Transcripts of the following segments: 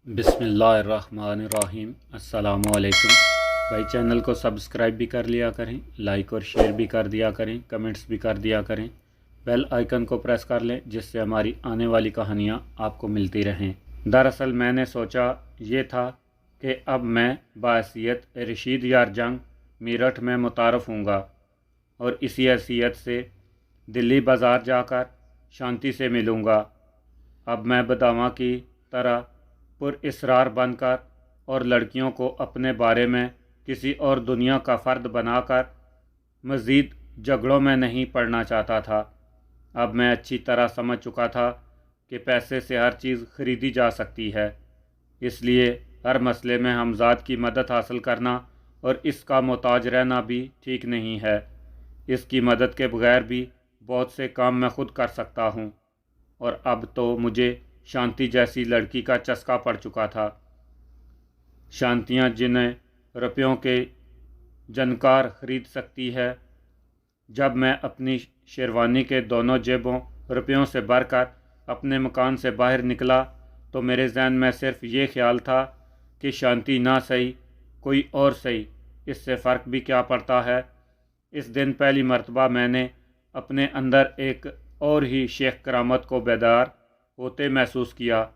बिस्मिल्लाहिर्रहमानिर्रहीम। अस्सलामुअलैकुम। भाई चैनल को सब्सक्राइब भी कर लिया करें, लाइक और शेयर भी कर दिया करें, कमेंट्स भी कर दिया करें, बेल आइकन को प्रेस कर लें जिससे हमारी आने वाली कहानियाँ आपको मिलती रहें। दरअसल मैंने सोचा ये था कि अब मैं बहैसियत रशीद यार जंग मेरठ में मुतारफ़ होऊंगा और इसी हैसियत से दिल्ली बाज़ार जाकर शांति से मिलूँगा। अब मैं बदामा की तरह पुरइसरार बनकर और लड़कियों को अपने बारे में किसी और दुनिया का फ़र्द बनाकर मज़ीद झगड़ों में नहीं पड़ना चाहता था। अब मैं अच्छी तरह समझ चुका था कि पैसे से हर चीज़ ख़रीदी जा सकती है, इसलिए हर मसले में हमज़ाद की मदद हासिल करना और इसका मोहताज रहना भी ठीक नहीं है। इसकी मदद के बगैर भी बहुत से काम मैं खुद कर सकता हूँ और अब तो मुझे शांति जैसी लड़की का चस्का पड़ चुका था। शांतियाँ जिन्हें रुपयों के जनकार ख़रीद सकती है। जब मैं अपनी शेरवानी के दोनों जेबों रुपयों से भरकर अपने मकान से बाहर निकला तो मेरे जहन में सिर्फ ये ख्याल था कि शांति ना सही कोई और सही, इससे फ़र्क भी क्या पड़ता है। इस दिन पहली मर्तबा मैंने अपने अंदर एक और ही शेख करामत को बेदार होते महसूस किया।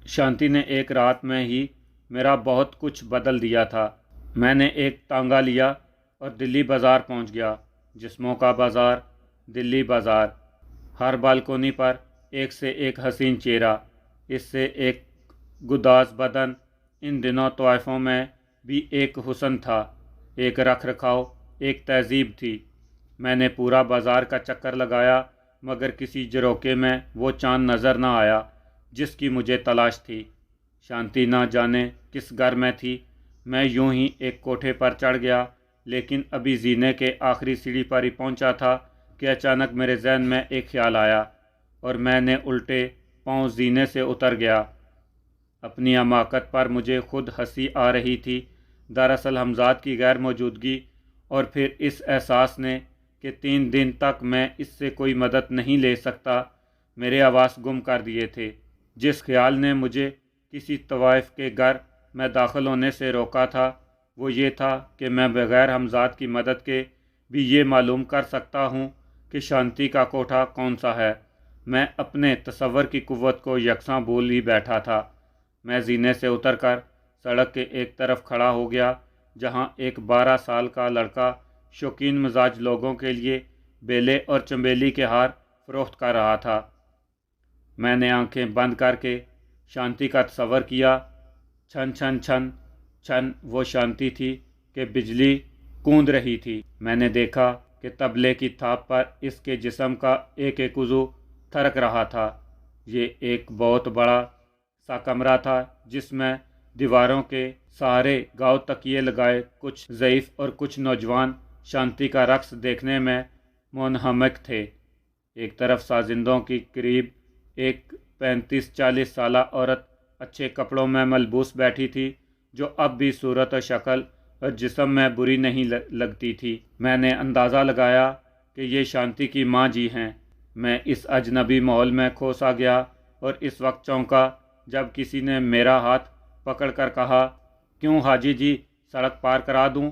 शांति ने एक रात में ही मेरा बहुत कुछ बदल दिया था। मैंने एक तांगा लिया और दिल्ली बाज़ार पहुंच गया। जिस्मों का बाज़ार, दिल्ली बाज़ार। हर बालकोनी पर एक से एक हसीन चेहरा, इससे एक गुदाज बदन। इन दिनों तोहफ़ों में भी एक हुस्न था, एक रख रखाव, एक तहज़ीब थी। मैंने पूरा बाज़ार का चक्कर लगाया मगर किसी झरोखे में वो चांद नज़र न आया जिसकी मुझे तलाश थी। शांति ना जाने किस घर में थी। मैं यूं ही एक कोठे पर चढ़ गया, लेकिन अभी जीने के आखिरी सीढ़ी पर ही पहुंचा था कि अचानक मेरे जहन में एक ख्याल आया और मैंने उल्टे पांव जीने से उतर गया। अपनी हमाकत पर मुझे खुद हंसी आ रही थी। दरअसल हमज़ाद की गैर मौजूदगी और फिर इस एहसास ने कि 3 दिन तक मैं इससे कोई मदद नहीं ले सकता मेरे आवास गुम कर दिए थे। जिस ख्याल ने मुझे किसी तवाइफ के घर में दाखिल होने से रोका था वो ये था कि मैं बग़ैर हमज़ाद की मदद के भी ये मालूम कर सकता हूँ कि शांति का कोठा कौन सा है। मैं अपने तसव्वुर की कुव्वत को यकसा भूल ही बैठा था। मैं जीने से उतरकर सड़क के एक तरफ खड़ा हो गया जहाँ एक 12 साल का लड़का शौकीन मिजाज लोगों के लिए बेले और चंबेली के हार फरोख्त कर रहा था। मैंने आंखें बंद करके शांति का तसव्वुर किया। छन छन छन छन वो शांति थी कि बिजली कूद रही थी। मैंने देखा कि तबले की थाप पर इसके जिस्म का एक एक उज़ू थरक रहा था। ये एक बहुत बड़ा सा कमरा था जिसमें दीवारों के सहारे गाँव तकिए लगाए कुछ ज़ईफ़ और कुछ नौजवान शांति का रक्स देखने में मुनहमिक थे। एक तरफ साजिंदों की करीब एक 35-40 साला औरत अच्छे कपड़ों में मलबूस बैठी थी जो अब भी सूरत और शक्ल और जिस्म में बुरी नहीं लगती थी। मैंने अंदाज़ा लगाया कि ये शांति की माँ जी हैं। मैं इस अजनबी माहौल में खो सा गया और इस वक्त चौंका जब किसी ने मेरा हाथ पकड़कर कहा, क्यों हाजी जी, सड़क पार करा दूँ।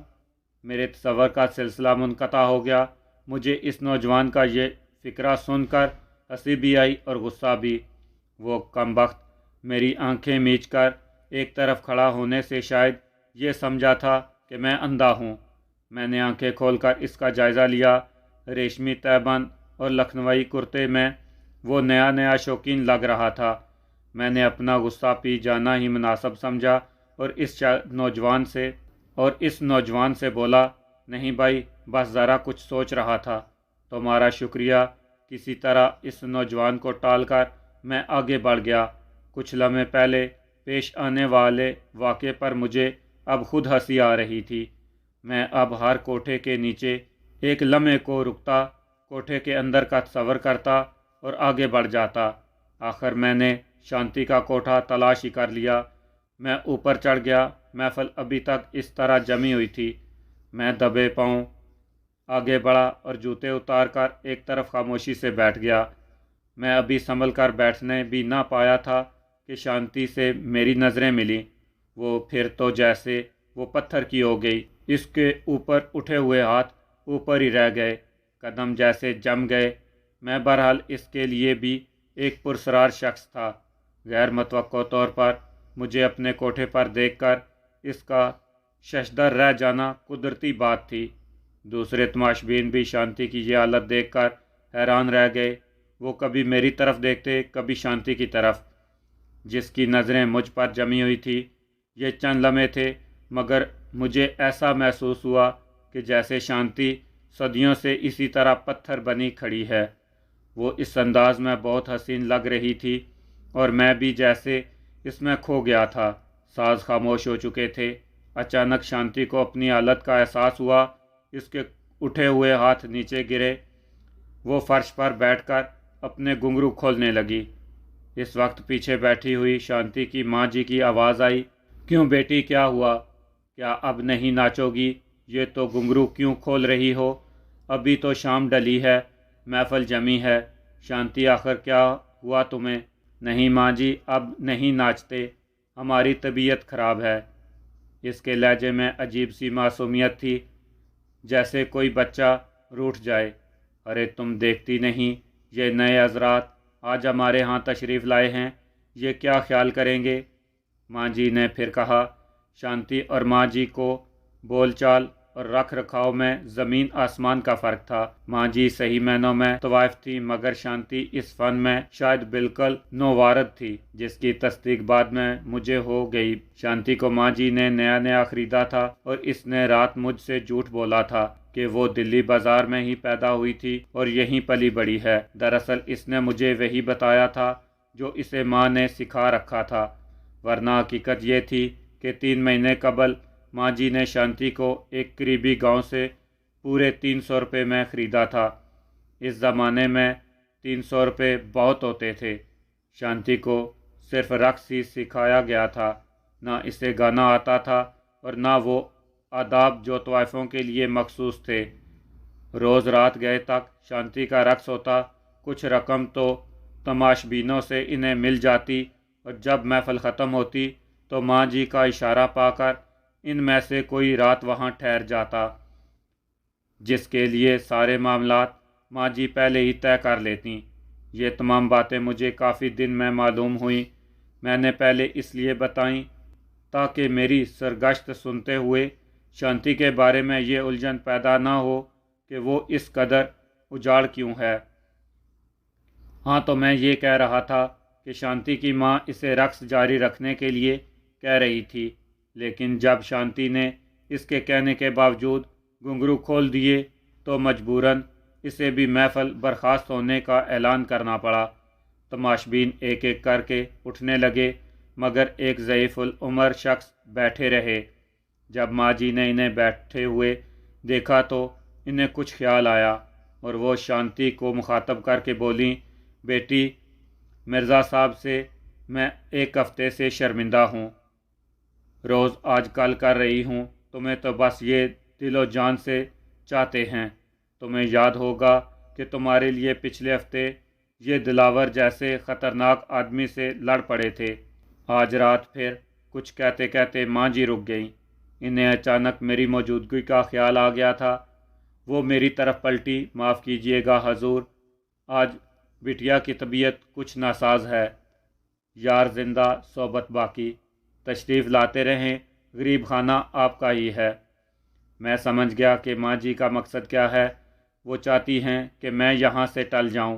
मेरे तसव्वुर का सिलसिला मुनक़ता हो गया। मुझे इस नौजवान का ये फ़िक्रा सुनकर हंसी भी आई और गुस्सा भी। वो कमबख्त मेरी आंखें मींचकर एक तरफ खड़ा होने से शायद ये समझा था कि मैं अंधा हूँ। मैंने आंखें खोलकर इसका जायज़ा लिया। रेशमी तहबंद और लखनवी कुर्ते में वो नया नया शौकीन लग रहा था। मैंने अपना गुस्सा पी जाना ही मुनासिब समझा और इस नौजवान से बोला, नहीं भाई, बस ज़रा कुछ सोच रहा था। तुम्हारा शुक्रिया। किसी तरह इस नौजवान को टालकर मैं आगे बढ़ गया। कुछ लम्हे पहले पेश आने वाले वाक़े पर मुझे अब खुद हंसी आ रही थी। मैं अब हर कोठे के नीचे एक लम्हे को रुकता, कोठे के अंदर का तसव्वुर करता और आगे बढ़ जाता। आखिर मैंने शांति का कोठा तलाश ही कर लिया। मैं ऊपर चढ़ गया। महफिल अभी तक इस तरह जमी हुई थी। मैं दबे पाँव आगे बढ़ा और जूते उतार कर एक तरफ खामोशी से बैठ गया। मैं अभी संभल कर बैठने भी ना पाया था کہ شانتی سے میری نظریں ملیں، وہ پھر تو جیسے وہ پتھر کی ہو گئی۔ اس کے اوپر اٹھے ہوئے ہاتھ اوپر ہی رہ گئے، قدم جیسے جم گئے۔ میں بہرحال اس کے لیے بھی ایک پرسرار شخص تھا۔ غیر متوقع طور پر مجھے اپنے کوٹھے پر دیکھ کر اس کا ششدر رہ جانا قدرتی بات تھی۔ دوسرے تماشبین بھی شانتی کی یہ حالت دیکھ کر حیران رہ گئے۔ وہ کبھی میری طرف دیکھتے، کبھی شانتی کی طرف، جس کی نظریں مجھ پر جمی ہوئی تھی۔ یہ چند لمحے تھے، مگر مجھے ایسا محسوس ہوا کہ جیسے شانتی صدیوں سے اسی طرح پتھر بنی کھڑی ہے۔ وہ اس انداز میں بہت حسین لگ رہی تھی اور میں بھی جیسے اس میں کھو گیا تھا۔ ساز خاموش ہو چکے تھے۔ اچانک شانتی کو اپنی حالت کا احساس ہوا۔ اس کے اٹھے ہوئے ہاتھ نیچے گرے۔ وہ فرش پر بیٹھ کر اپنے گھنگرو کھولنے لگی۔ اس وقت پیچھے بیٹھی ہوئی شانتی کی ماں جی کی آواز آئی، کیوں بیٹی، کیا ہوا؟ کیا اب نہیں ناچو گی؟ یہ تو گھنگرو کیوں کھول رہی ہو؟ ابھی تو شام ڈلی ہے، محفل جمی ہے۔ شانتی، آخر کیا ہوا تمہیں؟ نہیں ماں جی، اب نہیں ناچتے، ہماری طبیعت خراب ہے۔ اس کے لہجے میں عجیب سی معصومیت تھی، جیسے کوئی بچہ روٹھ جائے۔ ارے تم دیکھتی نہیں، یہ نئے حضرات آج ہمارے ہاں تشریف لائے ہیں، یہ کیا خیال کریں گے؟ ماں جی نے پھر کہا۔ شانتی اور ماں جی کو بول چال اور رکھ رکھاؤ میں زمین آسمان کا فرق تھا۔ ماں جی صحیح معنوں میں طوائف تھی، مگر شانتی اس فن میں شاید بالکل نووارد تھی، جس کی تصدیق بعد میں مجھے ہو گئی۔ شانتی کو ماں جی نے نیا نیا خریدا تھا اور اس نے رات مجھ سے جھوٹ بولا تھا کہ وہ دلی بازار میں ہی پیدا ہوئی تھی اور یہیں پلی بڑی ہے۔ دراصل اس نے مجھے وہی بتایا تھا جو اسے ماں نے سکھا رکھا تھا، ورنہ حقیقت یہ تھی کہ 3 مہینے قبل ماں جی نے شانتی کو ایک قریبی گاؤں سے پورے 300 روپے میں خریدا تھا۔ اس زمانے میں 300 روپے بہت ہوتے تھے۔ شانتی کو صرف رقص ہی سکھایا گیا تھا، نہ اسے گانا آتا تھا اور نہ وہ آداب جو طوائفوں کے لیے مخصوص تھے۔ روز رات گئے تک شانتی کا رقص ہوتا، کچھ رقم تو تماشبینوں سے انہیں مل جاتی، اور جب محفل ختم ہوتی تو ماں جی کا اشارہ پا کر ان میں سے کوئی رات وہاں ٹھہر جاتا، جس کے لیے سارے معاملات ماں جی پہلے ہی طے کر لیتیں۔ یہ تمام باتیں مجھے کافی دن میں معلوم ہوئیں۔ میں نے پہلے اس لیے بتائیں تاکہ میری سرگشت سنتے ہوئے شانتی کے بارے میں یہ الجھن پیدا نہ ہو کہ وہ اس قدر اجاڑ کیوں ہے۔ ہاں، تو میں یہ کہہ رہا تھا کہ شانتی کی ماں اسے رقص جاری رکھنے کے لیے کہہ رہی تھی، لیکن جب شانتی نے اس کے کہنے کے باوجود گھنگرو کھول دیے تو مجبوراً اسے بھی محفل برخاست ہونے کا اعلان کرنا پڑا۔ تماشبین ایک ایک کر کے اٹھنے لگے، مگر ایک ضعیف العمر شخص بیٹھے رہے۔ جب ماں جی نے انہیں بیٹھے ہوئے دیکھا تو انہیں کچھ خیال آیا اور وہ شانتی کو مخاطب کر کے بولیں، بیٹی، مرزا صاحب سے میں 1 ہفتے سے شرمندہ ہوں۔ روز آج کل کر رہی ہوں، تمہیں تو بس یہ دل و جان سے چاہتے ہیں۔ تمہیں یاد ہوگا کہ تمہارے لیے پچھلے ہفتے یہ دلاور جیسے خطرناک آدمی سے لڑ پڑے تھے۔ آج رات پھر کچھ کہتے کہتے ماں جی رک گئیں۔ انہیں اچانک میری موجودگی کا خیال آ گیا تھا۔ وہ میری طرف پلٹی، معاف کیجیے گا حضور، آج بٹیا کی طبیعت کچھ ناساز ہے۔ یار زندہ صحبت باقی، تشریف لاتے رہیں، غریب خانہ آپ کا ہی ہے۔ میں سمجھ گیا کہ ماں جی کا مقصد کیا ہے۔ وہ چاہتی ہیں کہ میں یہاں سے ٹل جاؤں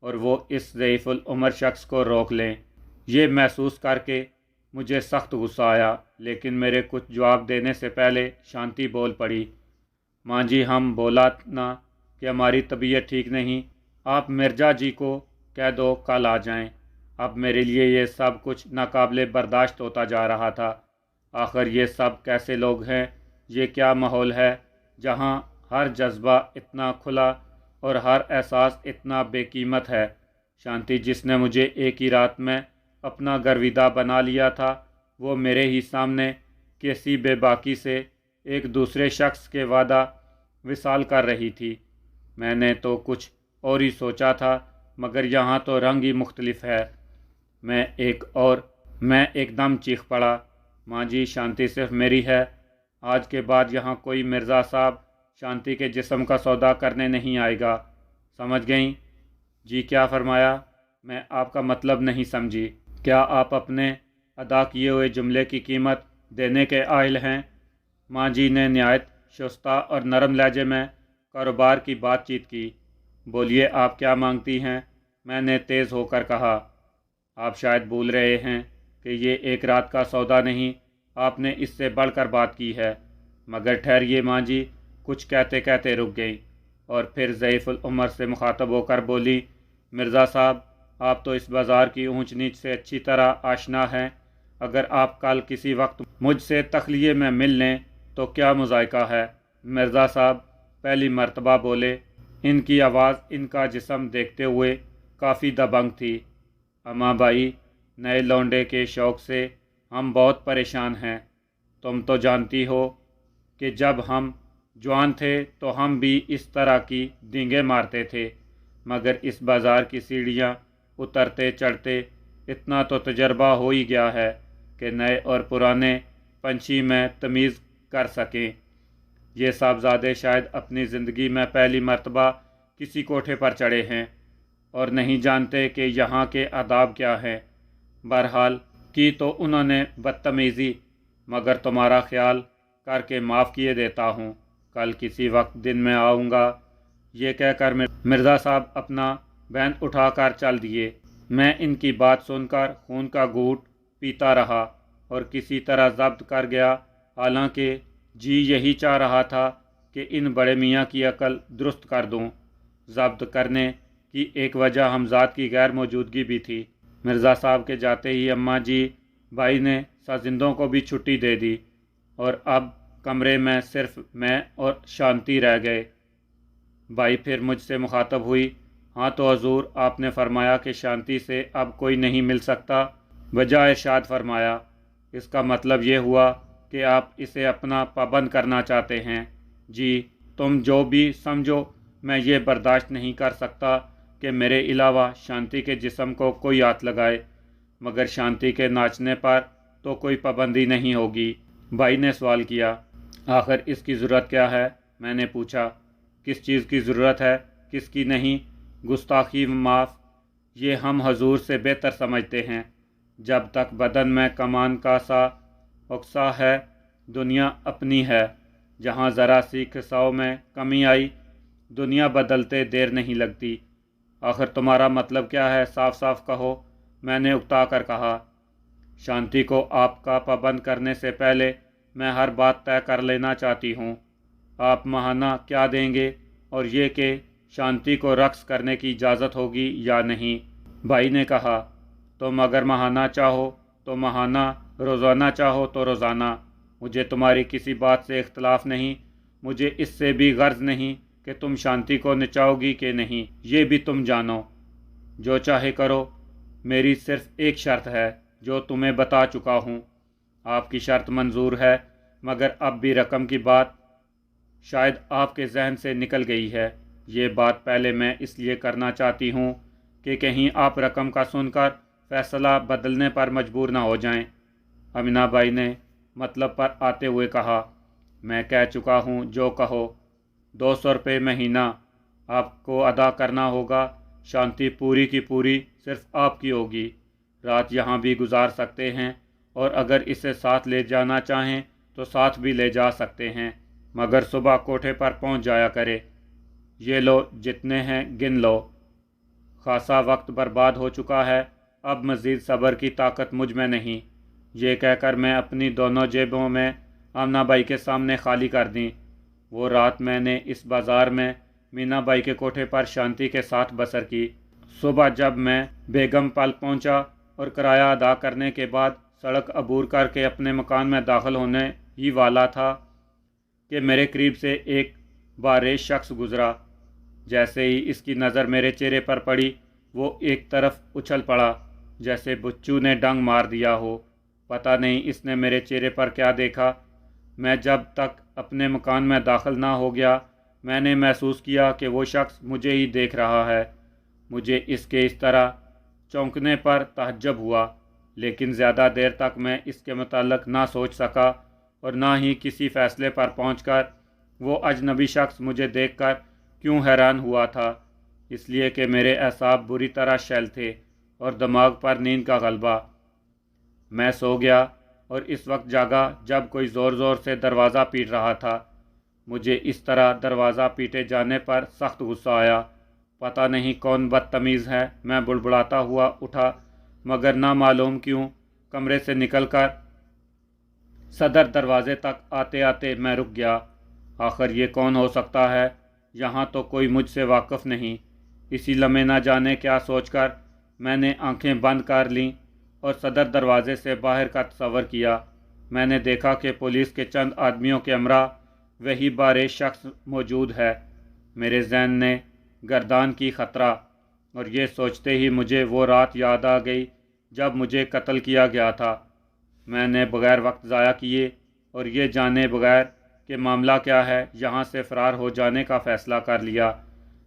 اور وہ اس ضعیف العمر شخص کو روک لیں۔ یہ محسوس کر کے مجھے سخت غصہ آیا، لیکن میرے کچھ جواب دینے سے پہلے شانتی بول پڑی، ماں جی، ہم بولا نا کہ ہماری طبیعت ٹھیک نہیں، آپ مرزا جی کو کہہ دو کل آ جائیں۔ اب میرے لیے یہ سب کچھ ناقابل برداشت ہوتا جا رہا تھا۔ آخر یہ سب کیسے لوگ ہیں؟ یہ کیا ماحول ہے جہاں ہر جذبہ اتنا کھلا اور ہر احساس اتنا بے قیمت ہے؟ شانتی، جس نے مجھے ایک ہی رات میں اپنا گرویدہ بنا لیا تھا، وہ میرے ہی سامنے کیسی بے باکی سے ایک دوسرے شخص کے وعدہ وصال کر رہی تھی۔ میں نے تو کچھ اور ہی سوچا تھا، مگر یہاں تو رنگ ہی مختلف ہے۔ मैं एकदम चीख पड़ा, माँ जी शांति सिर्फ मेरी है। आज के बाद यहाँ कोई मिर्ज़ा साहब शांति के जिस्म का सौदा करने नहीं आएगा, समझ गईं? जी क्या फरमाया? मैं आपका मतलब नहीं समझी। क्या आप अपने अदा किए हुए जुमले की कीमत देने के आयल हैं? माँ जी ने निहायत शुस्ता और नरम लहजे में कारोबार की बातचीत की। बोलिए आप क्या मांगती हैं? मैंने तेज़ होकर कहा। आप शायद भूल रहे हैं कि ये एक रात का सौदा नहीं, आपने इससे बढ़कर बात की है। मगर ठहरिए माँ जी, कुछ कहते कहते रुक गई और फिर ज़ईफ़ुल उमर से मुखातब होकर बोली, मिर्ज़ा साहब आप तो इस बाज़ार की ऊंच नीच से अच्छी तरह आशना हैं। अगर आप कल किसी वक्त मुझसे तखलिये में मिल लें तो क्या मुज़ायका है। मिर्ज़ा साहब पहली मर्तबा बोले। इनकी आवाज़ इनका जिस्म देखते हुए काफ़ी दबंग थी। अम्मा भाई, नए लौंडे के शौक़ से हम बहुत परेशान हैं। तुम तो जानती हो कि जब हम जवान थे तो हम भी इस तरह की डींगे मारते थे, मगर इस बाज़ार की सीढ़ियाँ उतरते चढ़ते इतना तो तजर्बा हो ही गया है कि नए और पुराने पंछी में तमीज़ कर सकें। ये साहबजादे शायद अपनी ज़िंदगी में पहली मर्तबा किसी कोठे पर चढ़े हैं और नहीं जानते कि यहाँ के आदाब क्या हैं। बहरहाल की तो उन्होंने बदतमीज़ी, मगर तुम्हारा ख्याल करके माफ़ किए देता हूँ। कल किसी वक्त दिन में आऊँगा। ये कहकर मिर्ज़ा साहब अपना बैंड उठाकर चल दिए। मैं इनकी बात सुनकर खून का घूंट पीता रहा और किसी तरह ज़ब्त कर गया। हालांकि जी यही चाह रहा था कि इन बड़े मियाँ की अकल दुरुस्त कर दूँ। ज़ब्त करने की एक वजह हमज़ाद की गैर मौजूदगी भी थी। मिर्ज़ा साहब के जाते ही अम्मा जी भाई ने साजिंदों को भी छुट्टी दे दी और अब कमरे में सिर्फ मैं और शांति रह गए। भाई फिर मुझसे मुखातब हुई, हाँ तो हजूर आपने फरमाया कि शांति से अब कोई नहीं मिल सकता, वजह इरशाद फरमाया। इसका मतलब ये हुआ कि आप इसे अपना पाबंद करना चाहते हैं। जी तुम जो भी समझो, मैं ये बर्दाश्त नहीं कर सकता कि मेरे अलावा शांति के जिस्म को कोई हाथ लगाए, मगर शांति के नाचने पर तो कोई पाबंदी नहीं होगी। भाई ने सवाल किया, आखिर इसकी ज़रूरत क्या है? मैंने पूछा। किस चीज़ की ज़रूरत है, किसकी नहीं? गुस्ताखी माफ़, ये हम हजूर से बेहतर समझते हैं। जब तक बदन में कमान का सा उकसा है, दुनिया अपनी है। जहाँ ज़रा सी खिसाव में कमी आई, दुनिया बदलते देर नहीं लगती। आखिर तुम्हारा मतलब क्या है, साफ साफ कहो, मैंने उकता कर कहा। शांति को आपका पाबंद करने से पहले मैं हर बात तय कर लेना चाहती हूँ। आप महाना क्या देंगे और ये कि शांति को रक्स करने की इजाज़त होगी या नहीं? भाई ने कहा, तुम अगर महाना चाहो तो महाना, रोज़ाना चाहो तो रोज़ाना। मुझे तुम्हारी किसी बात से इख्तलाफ नहीं। मुझे इससे भी गर्ज नहीं कि तुम शांति को नचाओगी कि नहीं, ये भी तुम जानो। जो चाहे करो, मेरी सिर्फ एक शर्त है जो तुम्हें बता चुका हूँ। आपकी शर्त मंजूर है, मगर अब भी रकम की बात शायद आपके जहन से निकल गई है। ये बात पहले मैं इसलिए करना चाहती हूँ कि कहीं आप रकम का सुनकर फैसला बदलने पर मजबूर ना हो जाएं। अमीना बाई ने मतलब पर आते हुए कहा, मैं कह चुका हूँ, जो कहो। 200 रुपये महीना आपको अदा करना होगा। शांति पूरी की पूरी सिर्फ आपकी होगी। रात यहाँ भी गुजार सकते हैं और अगर इसे साथ ले जाना चाहें तो साथ भी ले जा सकते हैं, मगर सुबह कोठे पर पहुँच जाया करे। ये लो जितने हैं गिन लो। खासा वक्त बर्बाद हो चुका है, अब मज़ीद सब्र की ताकत मुझ में नहीं। ये कहकर मैं अपनी दोनों जेबों में आमना बाई के सामने खाली कर दी। वो रात मैंने इस बाज़ार में मीना बाई के कोठे पर शांति के साथ बसर की। सुबह जब मैं बेगम पाल पहुंचा और किराया अदा करने के बाद सड़क अबूर करके अपने मकान में दाखिल होने ही वाला था कि मेरे करीब से एक बारेश शख्स गुज़रा। जैसे ही इसकी नज़र मेरे चेहरे पर पड़ी, वो एक तरफ उछल पड़ा जैसे बुच्चू ने डंग मार दिया हो। पता नहीं इसने मेरे चेहरे पर क्या देखा। मैं जब तक अपने मकान में दाखिल ना हो गया, मैंने महसूस किया कि वो शख्स मुझे ही देख रहा है। मुझे इसके इस तरह चौंकने पर तहज्जुब हुआ, लेकिन ज़्यादा देर तक मैं इसके मुताल्लिक़ ना सोच सका और ना ही किसी फ़ैसले पर पहुंचकर वो अजनबी शख्स मुझे देखकर क्यों हैरान हुआ था। इसलिए कि मेरे एसाब बुरी तरह शैल थे और दिमाग पर नींद का गलबा। मैं सो गया और इस वक्त जागा जब कोई ज़ोर ज़ोर से दरवाज़ा पीट रहा था। मुझे इस तरह दरवाज़ा पीटे जाने पर सख्त गुस्सा आया। पता नहीं कौन बदतमीज़ है। मैं बुड़बुड़ाता हुआ उठा, मगर ना मालूम क्यों कमरे से निकलकर सदर दरवाजे तक आते आते मैं रुक गया। आखिर ये कौन हो सकता है? यहाँ तो कोई मुझसे वाकिफ़ नहीं। इसी लम्हे न जाने क्या सोचकर मैंने आंखें बंद कर लीं और सदर दरवाजे से बाहर का तसव्वुर किया। मैंने देखा कि पुलिस के चंद आदमियों के हमरा वही बारे शख्स मौजूद है। मेरे जहन ने गर्दान की ख़तरा, और ये सोचते ही मुझे वो रात याद आ गई जब मुझे कत्ल किया गया था। मैंने बग़ैर वक्त ज़ाया किए और ये जाने बगैर कि मामला क्या है यहाँ से फ़रार हो जाने का फ़ैसला कर लिया।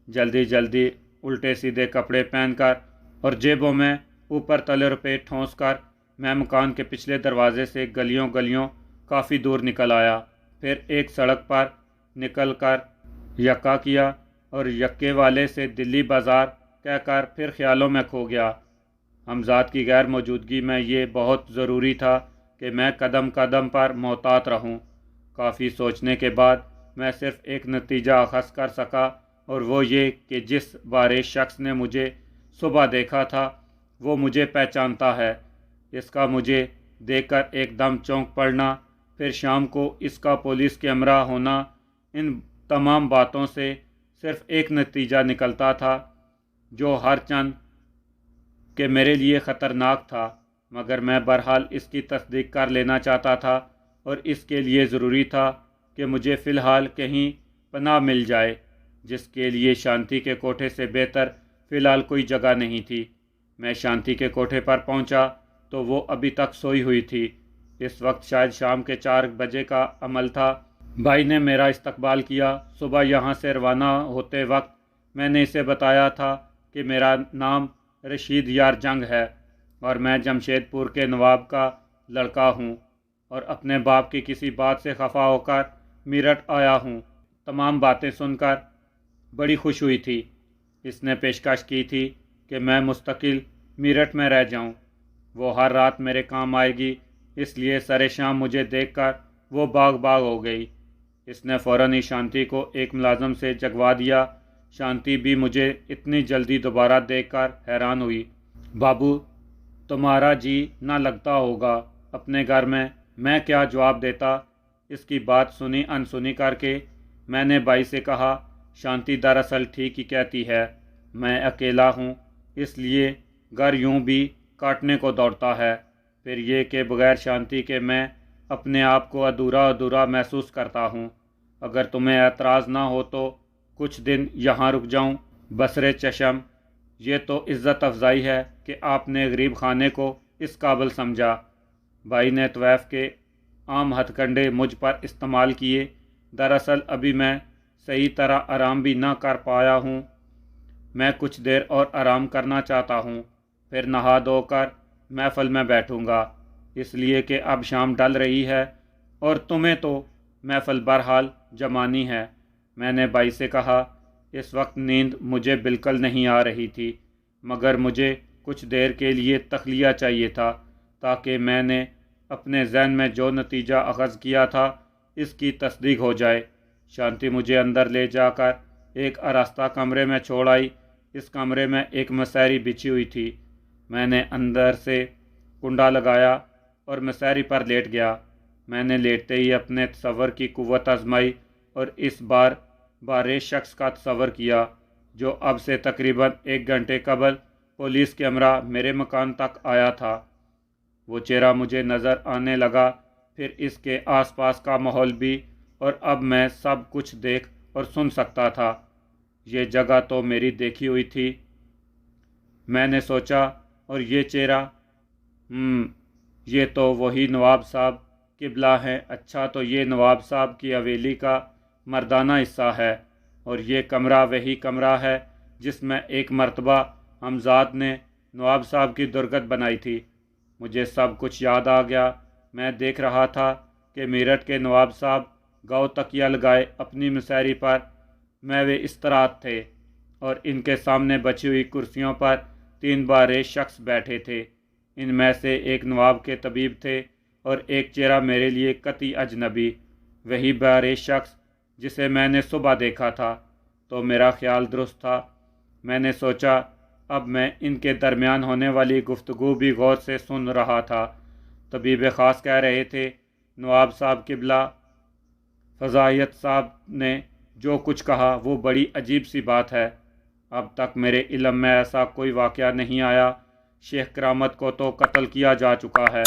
जल्दी जल्दी उल्टे सीधे कपड़े पहनकर और जेबों में ऊपर तले रुपये ठोंस कर मैं मकान के पिछले दरवाजे से गलियों गलियों काफ़ी दूर निकल आया। फिर एक सड़क पर निकल कर यक्का किया और यक्के वाले से दिल्ली बाज़ार कहकर फिर ख्यालों में खो गया। हमजाद की गैर मौजूदगी में ये बहुत ज़रूरी था कि मैं कदम कदम पर मोहतात रहूं। काफ़ी सोचने के बाद मैं सिर्फ़ एक नतीजा अख़ज़ कर सका, और वो ये कि जिस बारे शख्स ने मुझे सुबह देखा था वो मुझे पहचानता है। इसका मुझे देखकर एकदम चौंक पड़ना, फिर शाम को इसका पुलिस के हमरा होना, इन तमाम बातों से सिर्फ़ एक नतीजा निकलता था जो हर चंद कि मेरे लिए ख़तरनाक था, मगर मैं बहरहाल इसकी तस्दीक कर लेना चाहता था, और इसके लिए ज़रूरी था कि मुझे फ़िलहाल कहीं पनाह मिल जाए, जिसके लिए शांति के कोठे से बेहतर फ़िलहाल कोई जगह नहीं थी। मैं शांति के कोठे पर पहुंचा तो वो अभी तक सोई हुई थी। इस वक्त शायद शाम के 4 बजे का अमल था। भाई ने मेरा इस्तकबाल किया। सुबह यहाँ से रवाना होते वक्त मैंने इसे बताया था कि मेरा नाम रशीद यार जंग है और मैं जमशेदपुर के नवाब का लड़का हूँ और अपने बाप की किसी बात से खफा होकर मीरठ आया हूँ। तमाम बातें सुनकर बड़ी खुश हुई थी। इसने पेशकश की थी कि मैं मुस्तकिल मीरठ में रह जाऊँ। वो हर रात मेरे काम आएगी, इसलिए सरे शाम मुझे देखकर वो बाग बाग हो गई। इसने फ़ौरन ही शांति को एक मुलाजम से जगवा दिया। शांति भी मुझे इतनी जल्दी दोबारा देखकर हैरान हुई। बाबू, तुम्हारा जी ना लगता होगा अपने घर में। मैं क्या जवाब देता? इसकी बात सुनी अनसुनी करके मैंने भाई से कहा, शांति दरअसल ठीक ही कहती है। मैं अकेला हूँ, इसलिए घर यूं भी काटने को दौड़ता है। फिर ये कि बग़ैर शांति के मैं अपने आप को अधूरा अधूरा महसूस करता हूँ। अगर तुम्हें एतराज़ ना हो तो कुछ दिन यहाँ रुक जाऊँ। बसरे चशम, ये तो इज़्ज़त अफजाई है कि आपने गरीब खाने को इस काबिल समझा। भाई ने तवैफ़ के आम हथकंडे मुझ पर इस्तेमाल किए। दरअसल अभी मैं सही तरह आराम भी ना कर पाया हूँ। मैं कुछ देर और आराम करना चाहता हूँ, फिर नहा धोकर महफ़िल में बैठूँगा, इसलिए कि अब शाम ढल रही है और तुम्हें तो महफ़िल बहरहाल जमानी है। मैंने भाई से कहा। इस वक्त नींद मुझे बिल्कुल नहीं आ रही थी, मगर मुझे कुछ देर के लिए तखलिया चाहिए था ताकि मैंने अपने जहन में जो नतीजा अख़ज़ किया था इसकी तस्दीक हो जाए। शांति मुझे अंदर ले जाकर एक आरास्ता कमरे में छोड़ आई। इस कमरे में एक मसहरी बिछी हुई थी। मैंने अंदर से कुंडा लगाया और मसहरी पर लेट गया। मैंने लेटते ही अपने तसव्वुर की कुव्वत आजमाई और इस बार बारे शख्स का तसव्वुर किया जो अब से तकरीबन 1 घंटे कबल पुलिस के हमरा मेरे मकान तक आया था। वो चेहरा मुझे नज़र आने लगा, फिर इसके आसपास का माहौल भी, और अब मैं सब कुछ देख और सुन सकता था। ये जगह तो मेरी देखी हुई थी, मैंने सोचा, और ये चेहरा, ये तो वही नवाब साहब किबला हैं। अच्छा, तो ये नवाब साहब की हवेली का मर्दाना हिस्सा है, और ये कमरा वही कमरा है जिसमें एक मर्तबा हमजाद ने نواب صاحب کی درگت بنائی تھی۔ مجھے سب کچھ یاد آ گیا۔ میں دیکھ رہا تھا کہ میرٹھ کے نواب صاحب گاؤ تکیہ لگائے اپنی مسیری پر میوے استراحت تھے اور ان کے سامنے بچی ہوئی کرسیوں پر 3 بارے شخص بیٹھے تھے۔ ان میں سے ایک نواب کے طبیب تھے اور ایک چہرہ میرے لیے قطعی اجنبی، وہی بارے شخص جسے میں نے صبح دیکھا تھا۔ تو میرا خیال درست تھا۔ میں نے سوچا اب میں ان کے درمیان ہونے والی گفتگو بھی غور سے سن رہا تھا۔ طبیب خاص کہہ رہے تھے، نواب صاحب قبلہ فضائیت صاحب نے جو کچھ کہا وہ بڑی عجیب سی بات ہے۔ اب تک میرے علم میں ایسا کوئی واقعہ نہیں آیا۔ شیخ کرامت کو تو قتل کیا جا چکا ہے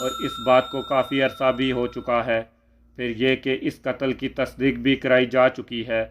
اور اس بات کو کافی عرصہ بھی ہو چکا ہے۔ پھر یہ کہ اس قتل کی تصدیق بھی کرائی جا چکی ہے۔